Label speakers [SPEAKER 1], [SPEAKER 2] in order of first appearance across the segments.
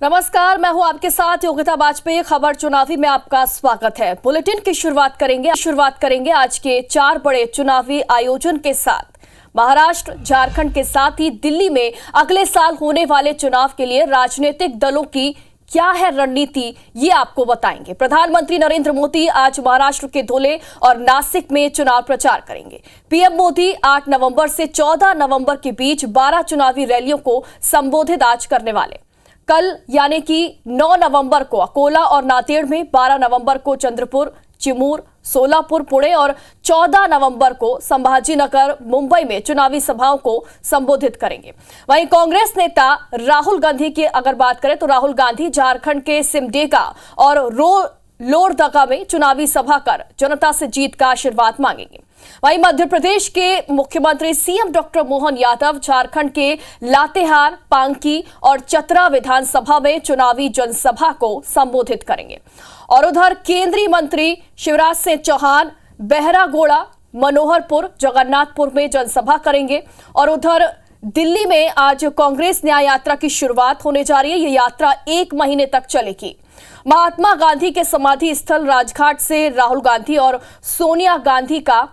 [SPEAKER 1] नमस्कार, मैं हूं आपके साथ योगिता वाजपेयी। खबर चुनावी में आपका स्वागत है। बुलेटिन की शुरुआत करेंगे आज के 4 बड़े चुनावी आयोजन के साथ। महाराष्ट्र, झारखंड के साथ ही दिल्ली में अगले साल होने वाले चुनाव के लिए राजनीतिक दलों की क्या है रणनीति, ये आपको बताएंगे। प्रधानमंत्री नरेंद्र मोदी आज महाराष्ट्र के धुले और नासिक में चुनाव प्रचार करेंगे। पीएम मोदी 8 नवंबर से 14 नवंबर के बीच 12 चुनावी रैलियों को संबोधित आज करने वाले। कल यानी कि 9 नवंबर को अकोला और नांदेड़ में, 12 नवंबर को चंद्रपुर, चिमूर, सोलापुर, पुणे और 14 नवंबर को संभाजीनगर, मुंबई में चुनावी सभाओं को संबोधित करेंगे। वहीं कांग्रेस नेता राहुल गांधी की अगर बात करें तो राहुल गांधी झारखंड के सिमडेगा और लोहरदगा में चुनावी सभा कर जनता से जीत का आशीर्वाद मांगेंगे। वहीं मध्य प्रदेश के मुख्यमंत्री सीएम डॉक्टर मोहन यादव झारखंड के लातेहार, पांकी और चतरा विधानसभा में चुनावी जनसभा को संबोधित करेंगे। और उधर केंद्रीय मंत्री शिवराज सिंह चौहान बहरागोड़ा, मनोहरपुर, जगन्नाथपुर में जनसभा करेंगे। और उधर दिल्ली में आज कांग्रेस न्याय यात्रा की शुरुआत होने जा रही है। यह यात्रा 1 महीने तक चलेगी। महात्मा गांधी के समाधि स्थल राजघाट से राहुल गांधी और सोनिया गांधी का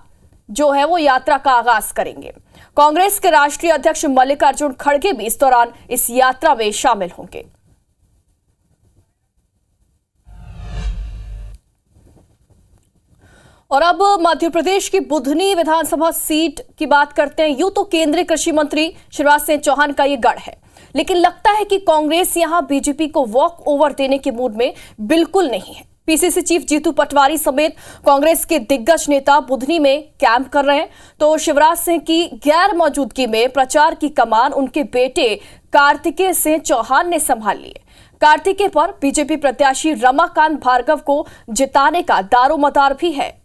[SPEAKER 1] जो है वो यात्रा का आगाज करेंगे। कांग्रेस के राष्ट्रीय अध्यक्ष मल्लिकार्जुन खड़गे भी इस दौरान इस यात्रा में शामिल होंगे। और अब मध्य प्रदेश की बुधनी विधानसभा सीट की बात करते हैं। यूं तो केंद्रीय कृषि मंत्री शिवराज सिंह चौहान का ये गढ़ है, लेकिन लगता है कि कांग्रेस यहां बीजेपी को वॉक ओवर देने के मूड में बिल्कुल नहीं है। पीसीसी चीफ जीतू पटवारी समेत कांग्रेस के दिग्गज नेता बुधनी में कैंप कर रहे हैं, तो शिवराज सिंह की गैर मौजूदगी में प्रचार की कमान उनके बेटे कार्तिकेय सिंह चौहान ने संभाल ली है। कार्तिकेय पर बीजेपी प्रत्याशी रमाकांत भार्गव को जिताने का दारोमदार भी है।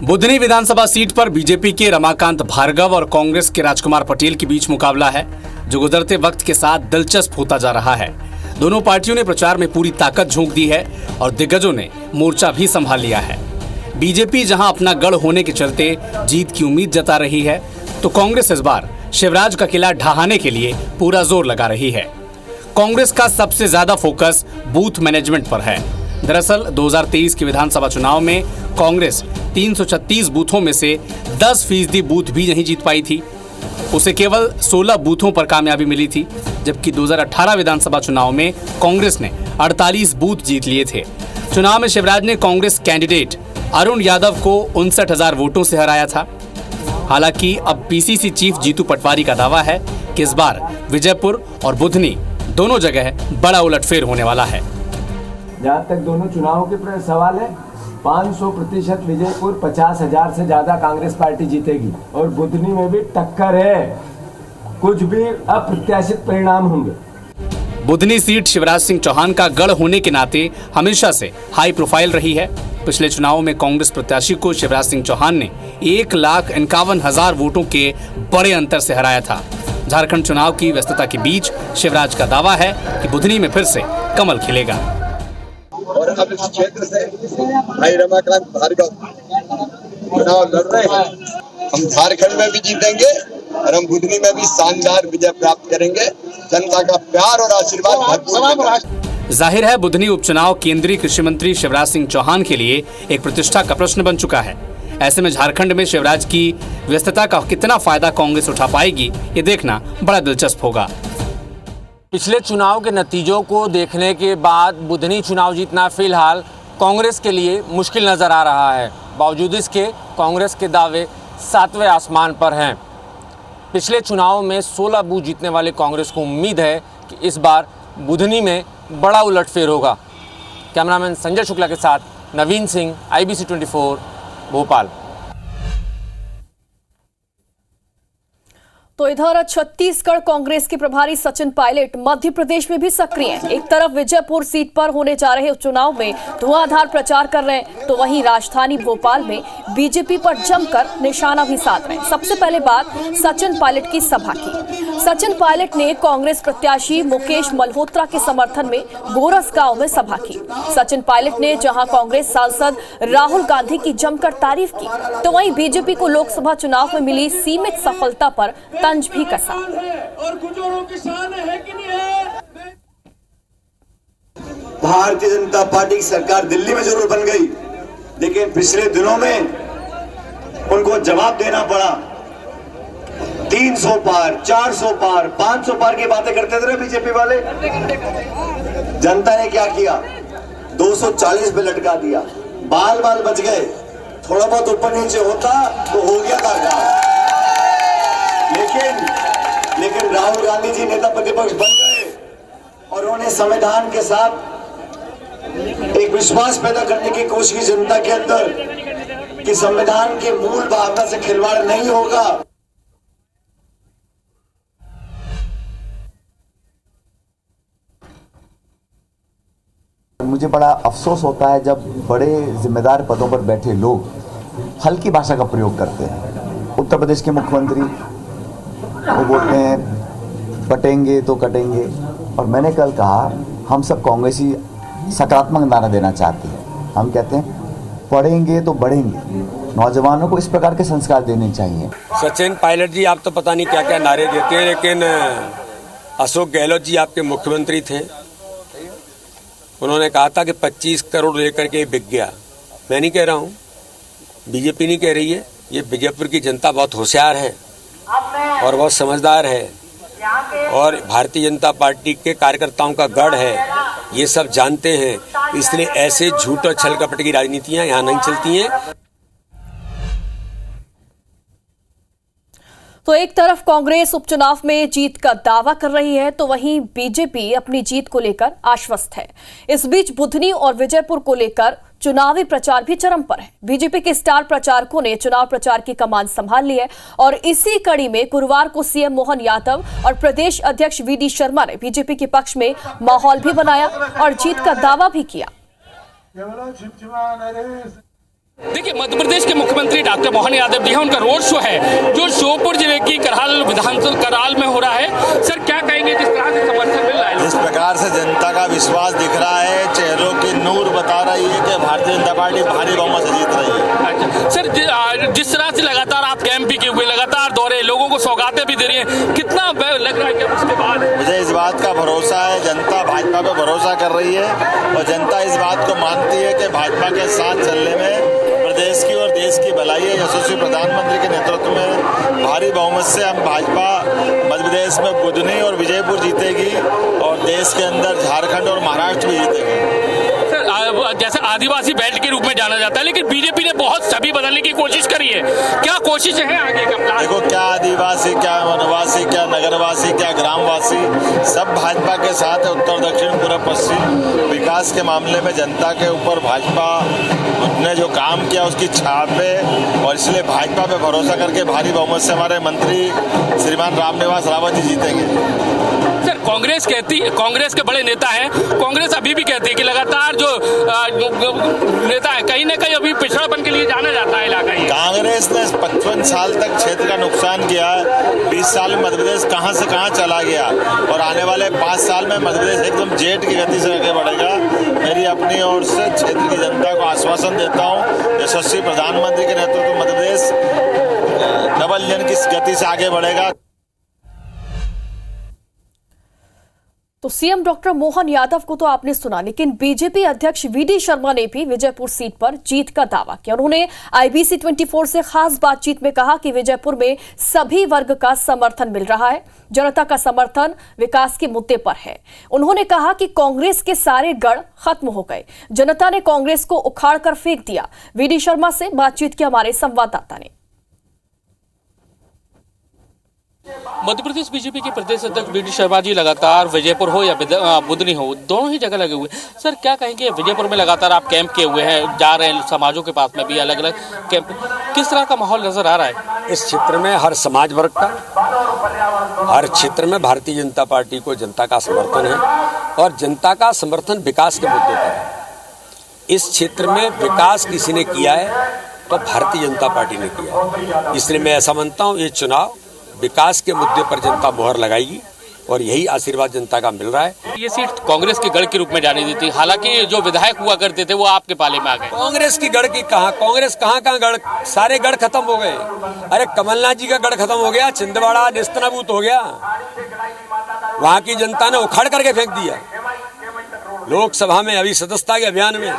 [SPEAKER 2] बुधनी विधानसभा सीट पर बीजेपी के रमाकांत भार्गव और कांग्रेस के राजकुमार पटेल के बीच मुकाबला है, जो गुजरते वक्त के साथ दिलचस्प होता जा रहा है। दोनों पार्टियों ने प्रचार में पूरी ताकत झोंक दी है और दिग्गजों ने मोर्चा भी संभाल लिया है। बीजेपी जहां अपना गढ़ होने के चलते जीत की उम्मीद जता रही है, तो कांग्रेस इस बार शिवराज का किला ढहाने के लिए पूरा जोर लगा रही है। कांग्रेस का सबसे ज्यादा फोकस बूथ मैनेजमेंट पर है। दरअसल 2023 के विधानसभा चुनाव में कांग्रेस 336 बूथों में से 10% बूथ भी नहीं जीत पाई थी। उसे केवल 16 बूथों पर कामयाबी मिली थी, जबकि 2018 विधानसभा चुनाव में कांग्रेस ने 48 बूथ जीत लिए थे। चुनाव में शिवराज ने कांग्रेस कैंडिडेट अरुण यादव को 59,000 वोटों से हराया था। हालांकि अब पीसीसी चीफ जीतू पटवारी का दावा है कि इस बार विजयपुर और बुधनी दोनों जगह बड़ा उलटफेर होने वाला है।
[SPEAKER 3] जहाँ तक दोनों चुनावों के सवाल है, 500% विजयपुर, 50,000 से ज्यादा कांग्रेस पार्टी जीतेगी और बुधनी में भी टक्कर है, कुछ भी अप्रत्याशित परिणाम होंगे।
[SPEAKER 2] बुधनी सीट शिवराज सिंह चौहान का गढ़ होने के नाते हमेशा से हाई प्रोफाइल रही है। पिछले चुनावों में कांग्रेस प्रत्याशी को शिवराज सिंह चौहान ने 1,51,000 वोटों के बड़े अंतर से हराया था। झारखंड चुनाव की व्यस्तता के बीच शिवराज का दावा है कि बुधनी में फिर से कमल खिलेगा।
[SPEAKER 4] और अब इस क्षेत्र से भाई रमाकांत भार्गव चुनाव लड़ रहे हैं। हम झारखंड में भी जीतेंगे और हम बुधनी में भी शानदार विजय प्राप्त करेंगे। जनता का प्यार और आशीर्वाद भरपूर।
[SPEAKER 2] जाहिर है बुधनी उपचुनाव केंद्रीय कृषि मंत्री शिवराज सिंह चौहान के लिए एक प्रतिष्ठा का प्रश्न बन चुका है। ऐसे में झारखंड में शिवराज की व्यस्तता का कितना फायदा कांग्रेस उठा पाएगी, ये देखना बड़ा दिलचस्प होगा।
[SPEAKER 5] पिछले चुनाव के नतीजों को देखने के बाद बुधनी चुनाव जीतना फिलहाल कांग्रेस के लिए मुश्किल नज़र आ रहा है। बावजूद इसके कांग्रेस के दावे 7वें आसमान पर हैं। पिछले चुनाव में 16 बूथ जीतने वाले कांग्रेस को उम्मीद है कि इस बार बुधनी में बड़ा उलटफेर होगा। कैमरामैन संजय शुक्ला के साथ नवीन सिंह, IBC 24, भोपाल।
[SPEAKER 1] तो इधर छत्तीसगढ़ कांग्रेस के प्रभारी सचिन पायलट मध्य प्रदेश में भी सक्रिय हैं। एक तरफ विजयपुर सीट पर होने जा रहे उपचुनाव में धुआंधार प्रचार कर रहे हैं, तो वहीं राजधानी भोपाल में बीजेपी पर जमकर निशाना भी साध रहे हैं। सबसे पहले बात सचिन पायलट की सभा की। सचिन पायलट ने कांग्रेस प्रत्याशी मुकेश मल्होत्रा के समर्थन में गोरस गांव में सभा की। सचिन पायलट ने जहां कांग्रेस सांसद राहुल गांधी की जमकर तारीफ की, तो वहीं बीजेपी को लोकसभा चुनाव में मिली सीमित सफलता पर तंज भी कसा।
[SPEAKER 6] भारतीय जनता पार्टी की सरकार दिल्ली में जरूर बन गई, लेकिन पिछले दिनों में उनको जवाब देना पड़ा। 300 पार, 400 पार, 500 पार की बातें करते थे बीजेपी वाले। जनता ने क्या किया? 240 पे लटका दिया। बाल बाल बच गए। थोड़ा बहुत ऊपर नीचे होता तो हो गया था काम। लेकिन राहुल गांधी जी नेता प्रतिपक्ष बन गए और उन्होंने संविधान के साथ एक विश्वास पैदा करने की कोशिश की जनता के अंदर कि संविधान के मूल भावना से खिलवाड़ नहीं होगा।
[SPEAKER 7] मुझे बड़ा अफसोस होता है जब बड़े जिम्मेदार पदों पर बैठे लोग हल्की भाषा का प्रयोग करते हैं। उत्तर प्रदेश के मुख्यमंत्री वो बोलते हैं पटेंगे तो कटेंगे, और मैंने कल कहा हम सब कांग्रेसी सकारात्मक नारा देना चाहते हैं। हम कहते हैं पढ़ेंगे तो बढ़ेंगे। नौजवानों को इस प्रकार के संस्कार देने चाहिए।
[SPEAKER 8] सचिन पायलट जी, आप तो पता नहीं क्या क्या नारे देते हैं, लेकिन अशोक गहलोत जी आपके मुख्यमंत्री थे। उन्होंने कहा था कि 25 करोड़ लेकर के बिक गया। मैं नहीं कह रहा हूँ, बीजेपी नहीं कह रही है, ये विजयपुर की जनता बहुत होशियार है और बहुत समझदार है और भारतीय जनता पार्टी के कार्यकर्ताओं का गढ़ है, ये सब जानते हैं। इसलिए ऐसे झूठ और छल कपट की राजनीतियां यहाँ नहीं चलती हैं।
[SPEAKER 1] तो एक तरफ कांग्रेस उपचुनाव में जीत का दावा कर रही है, तो वहीं बीजेपी अपनी जीत को लेकर आश्वस्त है। इस बीच बुधनी और विजयपुर को लेकर चुनावी प्रचार भी चरम पर है। बीजेपी के स्टार प्रचारकों ने चुनाव प्रचार की कमान संभाल ली है और इसी कड़ी में गुरुवार को सीएम मोहन यादव और प्रदेश अध्यक्ष वीडी शर्मा ने बीजेपी के पक्ष में माहौल भी बनाया और जीत का दावा भी किया।
[SPEAKER 9] देखिए, मध्य प्रदेश के मुख्यमंत्री डॉक्टर मोहन यादव जी हैं, उनका रोड शो है जो श्योपुर जिले की कराल विधानसभा कराल में हो रहा है। सर, क्या कहेंगे जिस तरह से समर्थन मिल रहा है?
[SPEAKER 6] जिस प्रकार से जनता का विश्वास दिख रहा है, चेहरों की नूर बता रही है कि भारतीय जनता पार्टी भारी बहुमत से जीत रही है।
[SPEAKER 9] अच्छा सर, जिस तरह से लगातार आप कैंप भी किए हुए, लगातार दौरे, लोगों को सौगातें भी दे रही हैं, कितना लग रहा है कि उसके बाद?
[SPEAKER 6] मुझे इस बात का भरोसा है, जनता भाजपा पे भरोसा कर रही है और जनता इस बात को मानती है कि भाजपा के साथ चलने में प्रदेश की और देश की भलाई है। यशस्वी प्रधानमंत्री के नेतृत्व में भारी बहुमत से हम भाजपा मध्य प्रदेश में बुधनी और विजयपुर जीतेगी और देश के अंदर झारखंड और महाराष्ट्र भी जीतेगी।
[SPEAKER 9] जैसे आदिवासी बेल्ट के रूप में जाना जाता है, लेकिन बीजेपी ने बहुत सभी बदलने की कोशिश करी है। क्या कोशिशें हैं आगे का प्लान?
[SPEAKER 6] देखो, क्या आदिवासी, क्या वनवासी, क्या नगरवासी, क्या ग्रामवासी, सब भाजपा के साथ है। उत्तर दक्षिण पूर्व पश्चिम विकास के मामले में जनता के ऊपर भाजपा ने जो काम किया उसकी छाप है और इसलिए भाजपा पे भरोसा करके भारी बहुमत से हमारे मंत्री श्रीमान रामनिवास रावत जी जीतेंगे।
[SPEAKER 9] सर, कांग्रेस के बड़े नेता हैं, कांग्रेस अभी भी कहती है कि लगातार जो नेता है कहीं ना कहीं अभी पिछड़ापन के लिए जाना जाता है इलाका ही।
[SPEAKER 6] कांग्रेस ने 55 साल तक क्षेत्र का नुकसान किया है। 20 साल में मध्य प्रदेश कहां से कहां चला गया और आने वाले 5 साल में मध्य प्रदेश एकदम जेट की गति से आगे बढ़ेगा। मेरी अपनी ओर से क्षेत्र की जनता को आश्वासन देता हूं, यशस्वी प्रधानमंत्री के नेतृत्व में मध्य प्रदेश डबल इंजन की गति से आगे बढ़ेगा।
[SPEAKER 1] तो सीएम डॉक्टर मोहन यादव को तो आपने सुना, लेकिन बीजेपी अध्यक्ष वीडी शर्मा ने भी विजयपुर सीट पर जीत का दावा किया। उन्होंने IBC 24 से खास बातचीत में कहा कि विजयपुर में सभी वर्ग का समर्थन मिल रहा है, जनता का समर्थन विकास के मुद्दे पर है। उन्होंने कहा कि कांग्रेस के सारे गढ़ खत्म हो गए, जनता ने कांग्रेस को उखाड़ कर फेंक दिया। वीडी शर्मा से बातचीत की हमारे संवाददाता ने।
[SPEAKER 9] मध्य प्रदेश बीजेपी के प्रदेश अध्यक्ष वीडी शर्मा जी लगातार विजयपुर हो या बुधनी हो, दोनों ही जगह लगे हुए। सर, क्या कहेंगे, विजयपुर में लगातार आप कैंप किए हुए हैं, जा रहे हैं समाजों के पास में भी अलग अलग कैंप, किस तरह का माहौल नजर आ रहा है?
[SPEAKER 8] इस क्षेत्र में हर समाज वर्ग का, हर क्षेत्र में भारतीय जनता पार्टी को जनता का समर्थन है और जनता का समर्थन विकास के मुद्दे पर है। इस क्षेत्र में विकास किसी ने किया है तो भारतीय जनता पार्टी ने किया है। इसलिए मैं ऐसा मानता हूँ ये चुनाव विकास के मुद्दे पर जनता मोहर लगाएगी और यही आशीर्वाद जनता का मिल रहा है।
[SPEAKER 9] ये सीट कांग्रेस के गढ़ के रूप में जानी दी थी, हालांकि जो विधायक हुआ करते थे वो आपके पाले में आ गए।
[SPEAKER 8] कांग्रेस की गढ़ की कहाँ, कांग्रेस कहाँ गढ़, सारे गढ़ खत्म हो गए। अरे कमलनाथ जी का गढ़ खत्म हो गया, छिंदवाड़ा नेस्तनाबूत हो गया, वहां की जनता ने उखाड़ करके फेंक दिया। लोकसभा में अभी सदस्यता के अभियान में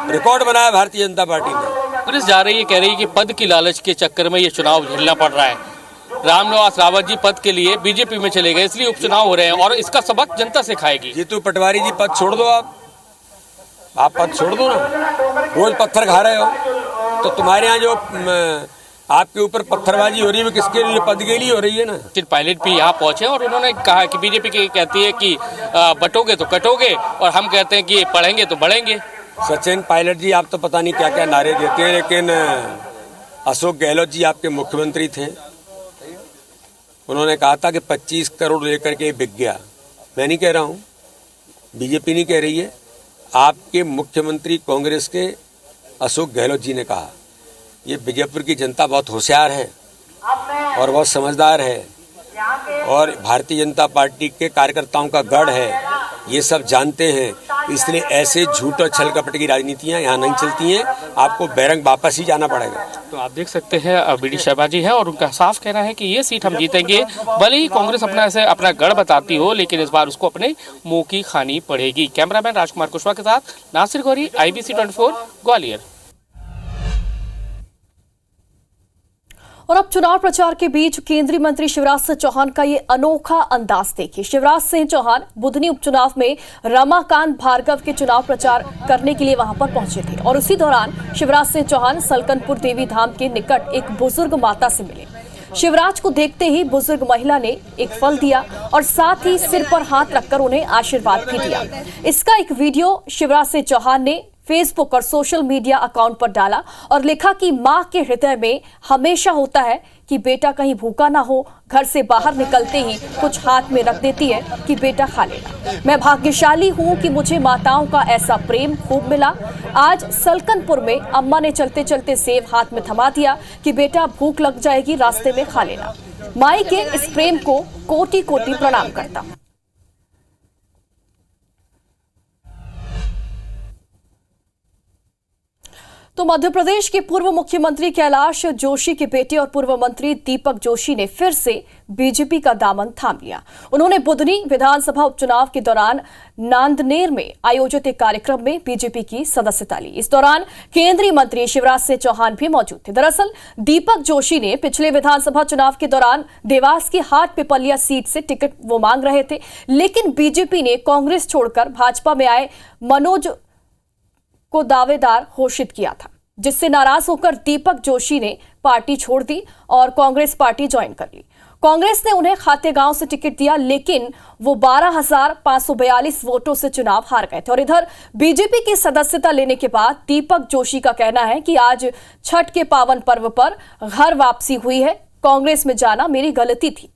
[SPEAKER 8] रिकॉर्ड बनाया भारतीय जनता पार्टी ने।
[SPEAKER 9] कांग्रेस जा रही है, कह रही है कि पद की लालच के चक्कर में ये चुनाव झेलना पड़ रहा है। रामनिवास रावत जी पद के लिए बीजेपी में चले गए, इसलिए उपचुनाव हो रहे हैं और इसका सबक जनता से खाएगी।
[SPEAKER 8] जीतू पटवारी जी पद छोड़ दो, आप पद छोड़ दो ना, रोज पत्थर खा रहे हो तो तुम्हारे यहाँ जो आपके ऊपर पत्थरबाजी हो रही है किसके लिए, पद के लिए हो रही है ना।
[SPEAKER 9] पायलट भी यहाँ पहुंचे और उन्होंने कहा कि बीजेपी की कहती है कि बटोगे तो कटोगे और हम कहते हैं कि पढ़ेंगे तो बढ़ेंगे।
[SPEAKER 8] सचिन पायलट जी आप तो पता नहीं क्या क्या नारे देते हैं, लेकिन अशोक गहलोत जी आपके मुख्यमंत्री थे, उन्होंने कहा था कि 25 करोड़ लेकर के बिक गया। मैं नहीं कह रहा हूँ, बीजेपी नहीं कह रही है, आपके मुख्यमंत्री कांग्रेस के अशोक गहलोत जी ने कहा। ये विजयपुर की जनता बहुत होशियार है और बहुत समझदार है और भारतीय जनता पार्टी के कार्यकर्ताओं का गढ़ है, ये सब जानते हैं। इसलिए ऐसे झूठ और छल कपट की राजनीतियां यहाँ नहीं चलती हैं, आपको बैरंग वापस ही जाना पड़ेगा।
[SPEAKER 9] तो आप देख सकते हैं बीडी शर्मा जी है और उनका साफ कहना है कि ये सीट हम जीतेंगे, भले ही कांग्रेस अपना गढ़ बताती हो, लेकिन इस बार उसको अपने मुंह की खानी पड़ेगी। कैमरामैन राजकुमार कुशवाहा के साथ नासिर गौरी, IBC 24 ग्वालियर।
[SPEAKER 1] और अब चुनाव प्रचार के बीच केंद्रीय मंत्री शिवराज सिंह चौहान का ये अनोखा अंदाज देखिए। शिवराज सिंह चौहान बुधनी उपचुनाव में रमाकांत भार्गव के चुनाव प्रचार करने के लिए वहां पर पहुंचे थे और उसी दौरान शिवराज सिंह चौहान सलकनपुर देवी धाम के निकट एक बुजुर्ग माता से मिले। शिवराज को देखते ही बुजुर्ग महिला ने एक फल दिया और साथ ही सिर पर हाथ रखकर उन्हें आशीर्वाद भी दिया। इसका एक वीडियो शिवराज सिंह चौहान ने फेसबुक और सोशल मीडिया अकाउंट पर डाला और लिखा कि मां के हृदय में हमेशा होता है कि बेटा कहीं भूखा ना हो, घर से बाहर निकलते ही कुछ हाथ में रख देती है कि बेटा खा लेना। मैं भाग्यशाली हूं कि मुझे माताओं का ऐसा प्रेम खूब मिला। आज सलकनपुर में अम्मा ने चलते चलते सेब हाथ में थमा दिया कि बेटा भूख लग जाएगी, रास्ते में खा लेना। माई के इस प्रेम को कोटि कोटि प्रणाम करता हूं। तो मध्य प्रदेश के पूर्व मुख्यमंत्री कैलाश जोशी के बेटे और पूर्व मंत्री दीपक जोशी ने फिर से बीजेपी का दामन थाम लिया। उन्होंने बुधनी विधानसभा उपचुनाव के दौरान नांदनेर में आयोजित एक कार्यक्रम में बीजेपी की सदस्यता ली। इस दौरान केंद्रीय मंत्री शिवराज सिंह चौहान भी मौजूद थे। दरअसल दीपक जोशी ने पिछले विधानसभा चुनाव के दौरान देवास की हाट पिपलिया सीट से टिकट वो मांग रहे थे, लेकिन बीजेपी ने कांग्रेस छोड़कर भाजपा में आए मनोज को दावेदार घोषित किया था, जिससे नाराज होकर दीपक जोशी ने पार्टी छोड़ दी और कांग्रेस पार्टी ज्वाइन कर ली। कांग्रेस ने उन्हें खातेगांव से टिकट दिया, लेकिन वो 12,542 वोटों से चुनाव हार गए थे। और इधर बीजेपी की सदस्यता लेने के बाद दीपक जोशी का कहना है कि आज छठ के पावन पर्व पर घर वापसी हुई है, कांग्रेस में जाना मेरी गलती थी।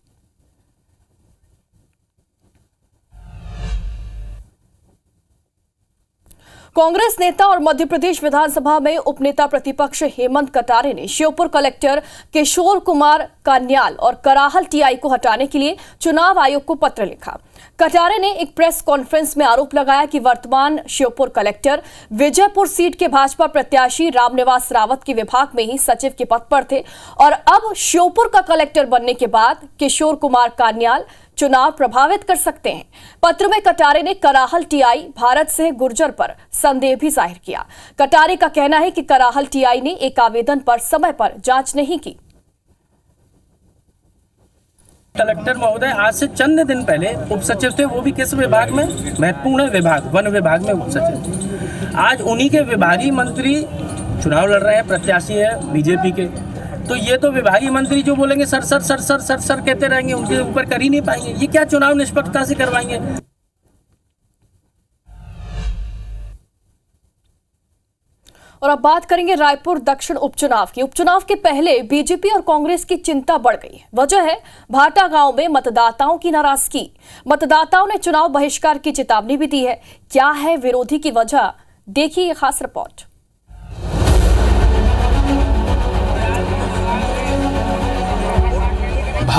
[SPEAKER 1] कांग्रेस नेता और मध्य प्रदेश विधानसभा में उपनेता प्रतिपक्ष हेमंत कटारे ने श्योपुर कलेक्टर किशोर कुमार कान्याल और कराहल टीआई को हटाने के लिए चुनाव आयोग को पत्र लिखा। कटारे ने एक प्रेस कॉन्फ्रेंस में आरोप लगाया कि वर्तमान श्योपुर कलेक्टर विजयपुर सीट के भाजपा प्रत्याशी रामनिवास रावत के विभाग में ही सचिव के पद पर थे और अब श्योपुर का कलेक्टर बनने के बाद किशोर कुमार कान्याल चुनाव प्रभावित कर सकते हैं। पत्र में कटारे ने कराहल टीआई भारत सिंह गुर्जर पर संदेह भी जाहिर किया। कटारे का कहना है कि कराहल टीआई ने एक आवेदन पर समय पर जांच नहीं की।
[SPEAKER 10] कलेक्टर महोदय आज से चंद दिन पहले उप सचिव थे, वो भी किस विभाग में? महत्वपूर्ण विभाग, वन विभाग में उप सचिव। आज उन्हीं के विभागीय मंत्री चुनाव लड़ रहे हैं, प्रत्याशी है बीजेपी के। तो ये तो विभागीय मंत्री जो बोलेंगे sir sir sir sir sir sir कहते रहेंगे, उनके ऊपर कर ही नहीं पाएंगे। ये क्या चुनाव निष्पक्षता से करवाएंगे?
[SPEAKER 1] और अब बात करेंगे रायपुर दक्षिण उपचुनाव की। उपचुनाव के पहले बीजेपी और कांग्रेस की चिंता बढ़ गई। वजह है भाटा गांव में मतदाताओं की नाराजगी। मतदाताओं ने चुनाव बहिष्कार की चेतावनी भी दी है। क्या है विरोधी की वजह, देखिए ये खास रिपोर्ट।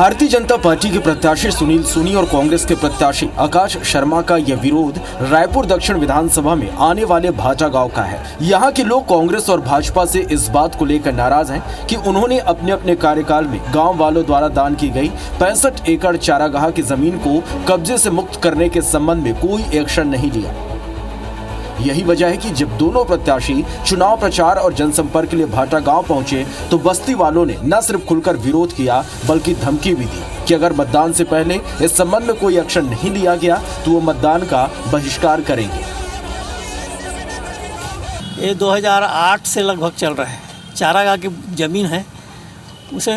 [SPEAKER 11] भारतीय जनता पार्टी के प्रत्याशी सुनील सोनी और कांग्रेस के प्रत्याशी आकाश शर्मा का यह विरोध रायपुर दक्षिण विधानसभा में आने वाले भाटा गांव का है। यहां के लोग कांग्रेस और भाजपा से इस बात को लेकर नाराज हैं कि उन्होंने अपने अपने कार्यकाल में गांव वालों द्वारा दान की गई 65 एकड़ चारागाह की जमीन को कब्जे से मुक्त करने के संबंध में कोई एक्शन नहीं लिया। यही वजह है कि जब दोनों प्रत्याशी चुनाव प्रचार और जनसंपर्क के लिए भाटा गांव पहुंचे तो बस्ती वालों ने न सिर्फ खुलकर विरोध किया बल्कि धमकी भी दी कि अगर मतदान से पहले इस संबंध में कोई एक्शन नहीं लिया गया तो वो मतदान का बहिष्कार करेंगे।
[SPEAKER 12] ये 2008 से लगभग चल रहा है। चारागाह की जमीन है, उसे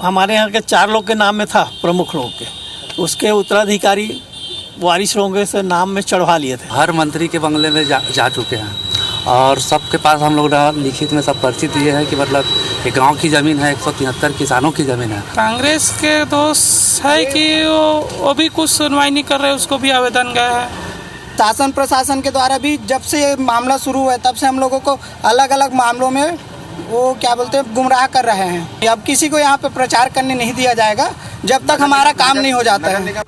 [SPEAKER 12] हमारे यहाँ के 4 लोग के नाम में था, प्रमुख लोग के, उसके उत्तराधिकारी वारिस लोगों से नाम में चढ़वा लिए थे।
[SPEAKER 13] हर मंत्री के बंगले में जा चुके हैं और सबके पास हम लोग लिखित में सब परिचित ये है कि मतलब ये गांव की ज़मीन है, 173 किसानों की ज़मीन है।
[SPEAKER 14] कांग्रेस के दोस्त है कि वो भी कुछ सुनवाई नहीं कर रहे, उसको भी आवेदन गया है।
[SPEAKER 15] शासन प्रशासन के द्वारा भी जब से ये मामला शुरू हुआ है तब से हम लोगों को अलग अलग मामलों में वो क्या बोलते हैं गुमराह कर रहे हैं। अब किसी को यहाँ पे प्रचार करने नहीं दिया जाएगा जब तक हमारा काम नहीं हो जाता है।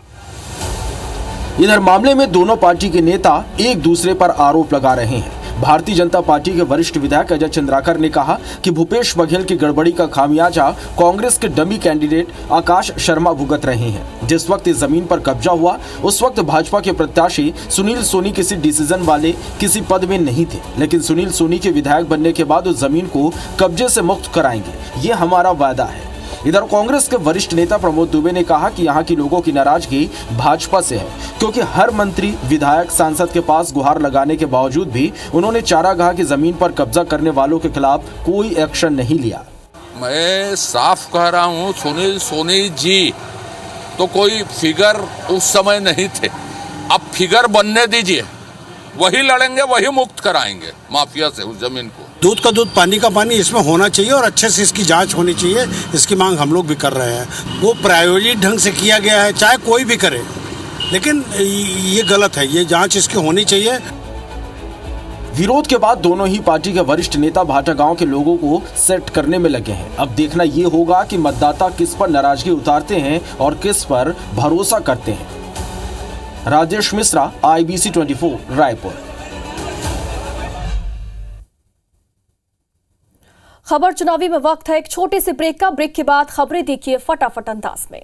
[SPEAKER 11] इधर मामले में दोनों पार्टी के नेता एक दूसरे पर आरोप लगा रहे हैं। भारतीय जनता पार्टी के वरिष्ठ विधायक अजय चंद्राकर ने कहा कि भूपेश बघेल की गड़बड़ी का खामियाजा कांग्रेस के डमी कैंडिडेट आकाश शर्मा भुगत रहे हैं। जिस वक्त इस जमीन पर कब्जा हुआ उस वक्त भाजपा के प्रत्याशी सुनील सोनी किसी डिसीजन वाले किसी पद में नहीं थे, लेकिन सुनील सोनी के विधायक बनने के बाद उस जमीन को कब्जे से मुक्त कराएंगे, ये हमारा वादा है। इधर कांग्रेस के वरिष्ठ नेता प्रमोद दुबे ने कहा कि यहाँ की लोगों की नाराजगी भाजपा से है, क्योंकि हर मंत्री विधायक सांसद के पास गुहार लगाने के बावजूद भी उन्होंने चारागाह की जमीन पर कब्जा करने वालों के खिलाफ कोई एक्शन नहीं लिया।
[SPEAKER 16] मैं साफ कह रहा हूँ, सुनील सोनी जी तो कोई फिगर उस समय नहीं थे, अब फिगर बनने दीजिए, वही लड़ेंगे, वही मुक्त कराएंगे माफिया से उस जमीन को।
[SPEAKER 17] दूध का दूध पानी का पानी इसमें होना चाहिए और अच्छे से इसकी जांच होनी चाहिए। इसकी मांग हम लोग भी कर रहे हैं। वो प्रायोजित ढंग से किया गया है, चाहे कोई भी करे, लेकिन ये गलत है, ये जांच इसकी होनी चाहिए।
[SPEAKER 11] विरोध के बाद दोनों ही पार्टी के वरिष्ठ नेता भाटा गांव के लोगों को सेट करने में लगे हैं। अब देखना ये होगा कि मतदाता किस पर नाराजगी उतारते हैं और किस पर भरोसा करते हैं। राजेश मिश्रा, IBC 24, रायपुर।
[SPEAKER 1] खबर चुनावी में वक्त है एक छोटे से ब्रेक का। ब्रेक के बाद खबरें देखिए फटाफट अंदाज में।